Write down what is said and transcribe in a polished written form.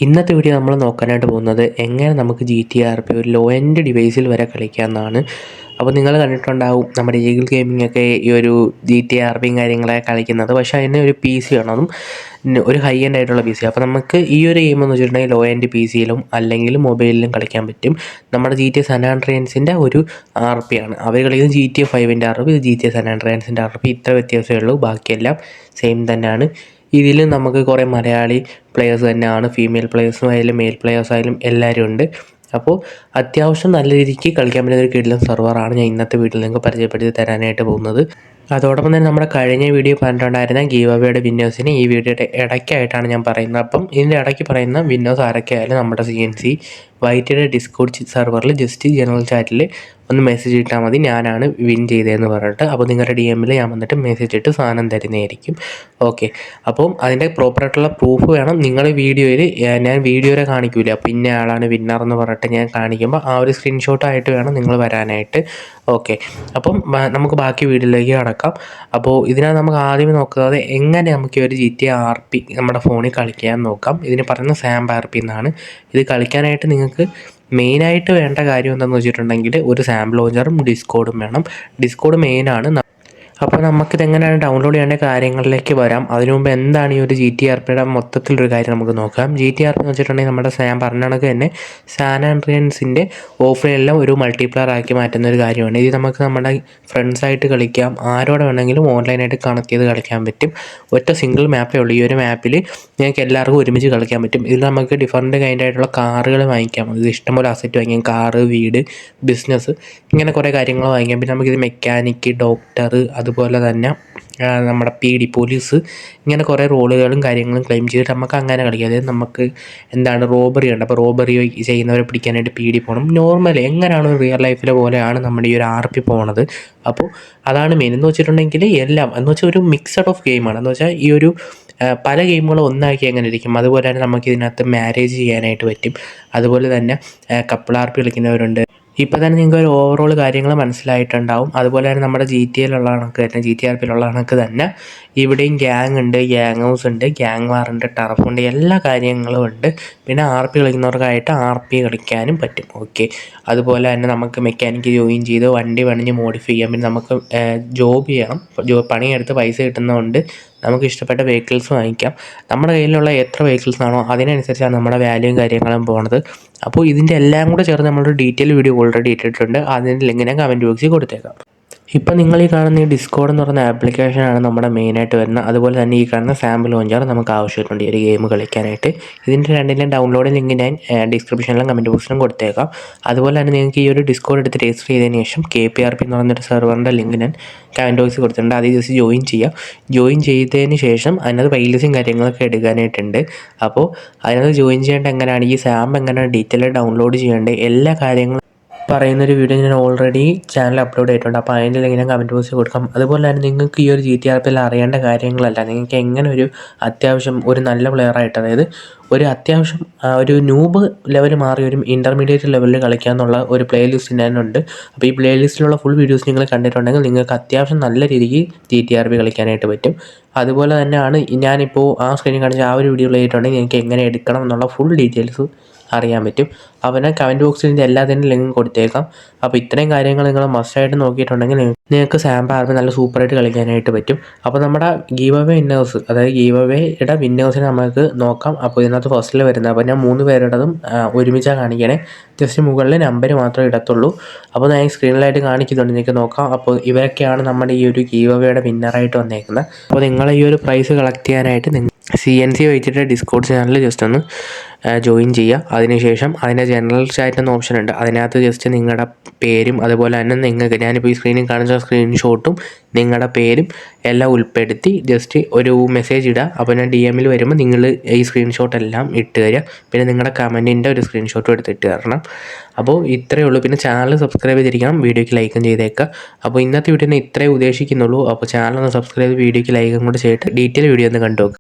ഇന്നത്തെ വീഡിയോ നമ്മൾ നോക്കാനായിട്ട് പോകുന്നത് എങ്ങനെ നമുക്ക് GTA RP ഒരു ലോ എൻഡ് ഡിവൈസിൽ വരെ കളിക്കാമെന്നാണ്. അപ്പോൾ നിങ്ങൾ കണ്ടിട്ടുണ്ടാവും നമ്മുടെ ഈഗിൾ ഗെയിമിംഗ് ഒക്കെ ഈ ഒരു GTA RPയും കാര്യങ്ങളൊക്കെ കളിക്കുന്നത്. പക്ഷേ അതിന് ഒരു PC വേണം, അതും ഒരു ഹൈ എൻഡ് ആയിട്ടുള്ള PC. അപ്പോൾ നമുക്ക് ഈ ഒരു ഗെയിം എന്ന് വെച്ചിട്ടുണ്ടെങ്കിൽ ലോ എൻഡ് PCയിലും അല്ലെങ്കിൽ മൊബൈലിലും കളിക്കാൻ പറ്റും. നമ്മുടെ GTA San Andreasന്റെ ഒരു RP ആണ്. അവർ കളിക്കുന്നത് GTA 5ൻ്റെ RP, ഇത് GTA San Andreasന്റെ RP. ഇത്ര വ്യത്യാസമേ ഉള്ളൂ, ബാക്കിയെല്ലാം സെയിം തന്നെയാണ്. ഇതിൽ നമുക്ക് കുറേ മലയാളി പ്ലെയേഴ്സ് തന്നെയാണ്, ഫീമെയിൽ പ്ലെയേഴ്സും ആയാലും മെയിൽ പ്ലെയേഴ്സ് ആയാലും എല്ലാവരും ഉണ്ട്. അപ്പോൾ അത്യാവശ്യം നല്ല രീതിക്ക് കളിക്കാൻ പറ്റുന്ന ഒരു കിടിലൻ സെർവറാണ് ഞാൻ ഇന്നത്തെ വീഡിയോയിൽ നിങ്ങൾക്ക് പരിചയപ്പെടുത്തി തരാനായിട്ട് പോകുന്നത്. അതോടൊപ്പം തന്നെ നമ്മുടെ കഴിഞ്ഞ വീഡിയോ പറഞ്ഞിട്ടുണ്ടായിരുന്ന ഗീവ് അവേയുടെ വിന്നേഴ്സിന് ഈ വീഡിയോയുടെ ഇടയ്ക്കായിട്ടാണ് ഞാൻ പറയുന്നത്. അപ്പം ഇതിൻ്റെ ഇടയ്ക്ക് പറയുന്ന വിന്നേഴ്സ് ആരൊക്കെ ആയാലും നമ്മുടെ CNC വൈറ്റിയുടെ ഡിസ്കോഡ് സെർവറിൽ ജസ്റ്റ് ജനറൽ ചാറ്റിൽ ഒന്ന് മെസ്സേജ് ഇട്ടാൽ മതി, ഞാനാണ് വിൻ ചെയ്തതെന്ന് പറഞ്ഞിട്ട്. അപ്പോൾ നിങ്ങളുടെ DM-ൽ ഞാൻ വന്നിട്ട് മെസ്സേജ് ഇട്ട് സാധനം തരുന്നതായിരിക്കും. ഓക്കെ, അപ്പം അതിൻ്റെ പ്രോപ്പറായിട്ടുള്ള പ്രൂഫ് വേണം. നിങ്ങൾ വീഡിയോയിൽ ഞാൻ വീഡിയോയിൽ കാണിക്കില്ല, അപ്പോൾ ഇന്ന ആളാണ് വിന്നർ എന്ന് പറഞ്ഞിട്ട് ഞാൻ കാണിക്കുമ്പോൾ ആ ഒരു സ്ക്രീൻഷോട്ടായിട്ട് വേണം നിങ്ങൾ വരാനായിട്ട്. ഓക്കെ, അപ്പം നമുക്ക് ബാക്കി വീഡിയോയിലേക്ക് കടക്കാം. അപ്പോൾ ഇതിനകത്ത് നമുക്ക് ആദ്യമേ നോക്കുന്നത് എങ്ങനെ നമുക്ക് ഒരു GTA RP നമ്മുടെ ഫോണിൽ കളിക്കാൻ നോക്കാം. ഇതിന് പറയുന്നത് സാംബ് RP എന്നാണ്. ഇത് കളിക്കാനായിട്ട് നിങ്ങൾക്ക് മെയിനായിട്ട് വേണ്ട കാര്യം എന്താണെന്ന് വെച്ചിട്ടുണ്ടെങ്കിൽ ഒരു സാംബ് ലോഞ്ചറും ഡിസ്കോഡും വേണം. ഡിസ്കോഡ് മെയിനാണ്. അപ്പോൾ നമുക്കിതെങ്ങനെയാണ് ഡൗൺലോഡ് ചെയ്യേണ്ട കാര്യങ്ങളിലേക്ക് വരാം. അതിനു മുമ്പ് എന്താണ് ഈ ഒരു GTA RPയുടെ മൊത്തത്തിലൊരു കാര്യം നമുക്ക് നോക്കാം. GTA RP എന്ന് വെച്ചിട്ടുണ്ടെങ്കിൽ നമ്മുടെ ഞാൻ പറഞ്ഞ കണക്ക് തന്നെ സാൻ ആൻഡ്രിയാൻസിൻ്റെ ഓഫ്ലൈനെല്ലാം ഒരു മൾട്ടിപ്ലെയർ ആക്കി മാറ്റുന്ന ഒരു കാര്യമാണ്. ഇത് നമുക്ക് നമ്മുടെ ഫ്രണ്ട്സായിട്ട് കളിക്കാം, ആരോടെ വേണമെങ്കിലും ഓൺലൈനായിട്ട് കണക്ട് ചെയ്ത് കളിക്കാൻ പറ്റും. ഒറ്റ സിംഗിൾ മാപ്പേ ഉള്ളൂ. ഈ ഒരു മാപ്പിൽ ഞങ്ങൾക്ക് എല്ലാവർക്കും ഒരുമിച്ച് കളിക്കാൻ പറ്റും. ഇതിൽ നമുക്ക് ഡിഫറൻറ്റ് കൈൻഡ് ആയിട്ടുള്ള കാറുകൾ വാങ്ങിക്കാം. ഇത് ഇഷ്ടംപോലെ അസറ്റ് വാങ്ങിക്കാം, കാറ്, വീട്, ബിസിനസ്, ഇങ്ങനെ കുറേ കാര്യങ്ങൾ വാങ്ങിക്കാം. പിന്നെ നമുക്കിത് മെക്കാനിക്ക്, ഡോക്ടർ, അതുപോലെ തന്നെ നമ്മുടെ PD പോലീസ്, ഇങ്ങനെ കുറേ റോളുകളും കാര്യങ്ങളും ക്ലെയിം ചെയ്തിട്ട് നമുക്ക് അങ്ങനെ കളിക്കാം. അതായത് നമുക്ക് എന്താണ് റോബറി ഉണ്ട്. അപ്പോൾ റോബറി ചെയ്യുന്നവരെ പിടിക്കാനായിട്ട് PD പോകണം. നോർമലി എങ്ങനെയാണ് റിയൽ ലൈഫിലെ പോലെയാണ് നമ്മുടെ ഈ ഒരു RP പോണത്. അപ്പോൾ അതാണ് മെയിൻ എന്ന് വെച്ചിട്ടുണ്ടെങ്കിൽ എല്ലാം എന്ന് വെച്ചാൽ ഒരു മിക്സഡ് ഓഫ് ഗെയിമാണ്. എന്ന് വെച്ചാൽ ഈ ഒരു പല ഗെയിമുകളും ഒന്നാക്കി അങ്ങനെ ഇരിക്കും. അതുപോലെ തന്നെ നമുക്ക് ഇതിനകത്ത് മാരേജ് ചെയ്യാനായിട്ട് പറ്റും. അതുപോലെ തന്നെ കപ്പിൾ RP കളിക്കുന്നവരുണ്ട്. ഇപ്പോൾ തന്നെ നിങ്ങൾക്ക് ഒരു ഓവറോൾ കാര്യങ്ങൾ മനസ്സിലായിട്ടുണ്ടാവും. അതുപോലെ തന്നെ നമ്മുടെ GTA-യിലുള്ള കണക്ക് തന്നെ GTA RP-യിലുള്ള കണക്ക് തന്നെ ഇവിടെയും ഗ്യാങ് ഉണ്ട്, ഗ്യാങ് ഹൗസ് ഉണ്ട്, ഗ്യാങ് വാറുണ്ട്, ടർഫുണ്ട്, എല്ലാ കാര്യങ്ങളും ഉണ്ട്. പിന്നെ RP കളിക്കുന്നവർക്കായിട്ട് RP കളിക്കാനും പറ്റും. ഓക്കെ, അതുപോലെ തന്നെ നമുക്ക് മെക്കാനിക്ക് ജോയിൻ ചെയ്ത് വണ്ടി പണിഞ്ഞ് മോഡിഫൈ ചെയ്യാം. പിന്നെ നമുക്ക് ജോബ് ചെയ്യണം, പണിയെടുത്ത് പൈസ കിട്ടുന്നതുകൊണ്ട് നമുക്ക് ഇഷ്ടപ്പെട്ട വെഹിക്കിൾസ് വാങ്ങിക്കാം. നമ്മുടെ കയ്യിലുള്ള എത്ര വെഹിക്കിൾസാണോ അതിനനുസരിച്ചാണ് നമ്മുടെ വാല്യൂയും കാര്യങ്ങളും പോണത്. അപ്പോൾ ഇതിൻ്റെ എല്ലാം കൂടെ ചേർന്ന് നമ്മളൊരു ഡീറ്റെയിൽ വീഡിയോ ഓൾറെഡി ഇട്ടിട്ടുണ്ട്. അതിൻ്റെ ലിങ്ക് ഞാൻ കമൻറ്റ് ബോക്സിൽ കൊടുത്തേക്കാം. ഇപ്പം നിങ്ങൾ ഈ കാണുന്ന ഈ ഡിസ്കോഡ് എന്ന് പറയുന്ന ആപ്ലിക്കേഷനാണ് നമ്മുടെ മെയിനായിട്ട് വരുന്നത്. അതുപോലെ തന്നെ ഈ കാണുന്ന സാമ്പിൾ ലോഞ്ചർ നമുക്ക് ആവശ്യമായിട്ടുണ്ട് ഈ ഒരു ഗെയിം കളിക്കാനായിട്ട്. ഇതിൻ്റെ രണ്ടിലും ഡൗൺലോഡ് ലിങ്ക് ഞാൻ ഡിസ്ക്രിപ്ഷനിലും കമൻറ്റ് ബോക്സിലും കൊടുത്തേക്കാം. അതുപോലെ തന്നെ നിങ്ങൾക്ക് ഈ ഒരു ഡിസ്കോഡ് എടുത്ത് രജിസ്റ്റർ ചെയ്തതിന് ശേഷം KPRP എന്ന് പറയുന്നൊരു സെർവറിൻ്റെ ലിങ്ക് ഞാൻ കമൻറ്റ് ബോക്സിൽ കൊടുത്തിട്ടുണ്ട്. അത് ജസ്റ്റ് ജോയിൻ ചെയ്യാം. ജോയിൻ ചെയ്തതിന് ശേഷം അതിനകത്ത് പൈലസും കാര്യങ്ങളൊക്കെ എടുക്കാനായിട്ടുണ്ട്. അപ്പോൾ അതിനകത്ത് ജോയിൻ ചെയ്യേണ്ട എങ്ങനെയാണ്, ഈ സാമ്പ് എങ്ങനെയാണ് ഡീറ്റെയിൽ ഡൗൺലോഡ് ചെയ്യേണ്ടത്, എല്ലാ കാര്യങ്ങളും പറയുന്നൊരു വീഡിയോ ഞാൻ ഓൾറെഡി ചാനൽ അപ്ലോഡ് ചെയ്തിട്ടുണ്ട്. അപ്പോൾ അതിൻ്റെ ലിങ്ക് ഞാൻ കമൻറ്റ് ബോക്സിൽ കൊടുക്കാം. അതുപോലെ തന്നെ നിങ്ങൾക്ക് ഈ ഒരു GTA RP-യിൽ അറിയേണ്ട കാര്യങ്ങളല്ല, നിങ്ങൾക്ക് എങ്ങനെ ഒരു അത്യാവശ്യം ഒരു നല്ല പ്ലെയറായിട്ട്, അതായത് ഒരു അത്യാവശ്യം ഒരു ന്യൂബ് ലെവൽ മാറി ഒരു ഇൻ്റർമീഡിയറ്റ് ലെവലിൽ കളിക്കാമെന്നുള്ള ഒരു പ്ലേലിസ്റ്റ് ഞാനുണ്ട്. അപ്പോൾ ഈ പ്ലേലിസ്റ്റിലുള്ള ഫുൾ വീഡിയോസ് നിങ്ങൾ കണ്ടിട്ടുണ്ടെങ്കിൽ നിങ്ങൾക്ക് അത്യാവശ്യം നല്ല രീതിക്ക് GTA RP കളിക്കാനായിട്ട് പറ്റും. അതുപോലെ തന്നെയാണ് ഞാനിപ്പോൾ ആ സ്ക്രീനിൽ കാണിച്ച ആ ഒരു വീഡിയോ ചെയ്തിട്ടുണ്ടെങ്കിൽ നിങ്ങൾക്ക് എങ്ങനെ എടുക്കണം എന്നുള്ള ഫുൾ ഡീറ്റെയിൽസ് അറിയാൻ പറ്റും. അപ്പോൾ ഞാൻ കമൻറ്റ് ബോക്സിൽ ഇതിൻ്റെ എല്ലാത്തിനും ലിങ്ക് കൊടുത്തേക്കാം. അപ്പോൾ ഇത്രയും കാര്യങ്ങൾ നിങ്ങൾ മസ്റ്റായിട്ട് നോക്കിയിട്ടുണ്ടെങ്കിൽ നിങ്ങൾക്ക് സാമ്പിൾ RP നല്ല സൂപ്പറായിട്ട് കളിക്കാനായിട്ട് പറ്റും. അപ്പോൾ നമ്മുടെ ഗീവ് അവേ വിന്നേഴ്സ്, അതായത് ഗീവ് അവേയുടെ വിന്നേഴ്സിനെ നമുക്ക് നോക്കാം. അപ്പോൾ ഇതിനകത്ത് ഫസ്റ്റിൽ വരുന്നത്, അപ്പോൾ ഞാൻ 3 പേരുടേതും ഒരുമിച്ചാണ് കാണിക്കണേ. ജസ്റ്റ് മുകളിൽ നമ്പർ മാത്രമേ ഇടത്തുള്ളൂ. അപ്പോൾ ഞാൻ സ്ക്രീനിലായിട്ട് കാണിക്കുന്നുണ്ട്, നിങ്ങൾക്ക് നോക്കാം. അപ്പോൾ ഇവരൊക്കെയാണ് നമ്മുടെ ഈ ഒരു ഗീവ് അവേയുടെ വിന്നറായിട്ട് വന്നേക്കുന്നത്. അപ്പോൾ നിങ്ങൾ ഈ ഒരു പ്രൈസ് കളക്ട് ചെയ്യാനായിട്ട് CNC വെച്ചിട്ട് ഡിസ്കോഡ് ചാനൽ ജസ്റ്റ് ഒന്ന് ജോയിൻ ചെയ്യുക. അതിനുശേഷം അതിൻ്റെ ജനറൽ ചാറ്റ് എന്ന ഓപ്ഷൻ ഉണ്ട്, അതിനകത്ത് ജസ്റ്റ് നിങ്ങളുടെ പേരും അതുപോലെ തന്നെ നിങ്ങൾക്ക് ഞാനിപ്പോൾ ഈ സ്ക്രീനിൽ കാണിച്ച സ്ക്രീൻഷോട്ടും നിങ്ങളുടെ പേരും എല്ലാം ഉൾപ്പെടുത്തി ജസ്റ്റ് ഒരു മെസ്സേജ് ഇടുക. അപ്പോൾ ഞാൻ DM-ൽ വരുമ്പോൾ നിങ്ങൾ ഈ സ്ക്രീൻഷോട്ടെല്ലാം ഇട്ട് തരിക. പിന്നെ നിങ്ങളുടെ കമൻറ്റിൻ്റെ ഒരു സ്ക്രീൻഷോട്ടും എടുത്തിട്ട് തരണം. അപ്പോൾ ഇത്രയേ ഉള്ളൂ. പിന്നെ ചാനൽ സബ്സ്ക്രൈബ് ചെയ്തിരിക്കണം, വീഡിയോയ്ക്ക് ലൈക്കും ചെയ്തേക്കുക. അപ്പോൾ ഇന്നത്തെ വീഡിയോനെ ഇത്രയേ ഉദ്ദേശിക്കുന്നുള്ളൂ. അപ്പോൾ ചാനൽ ഒന്ന് സബ്സ്ക്രൈബ് ചെയ്ത് വീഡിയോയ്ക്ക് ലൈക്കും കൂടെ ചെയ്തിട്ട് ഡീറ്റെയിൽ വീഡിയോ ഒന്ന് കണ്ടു നോക്കുക.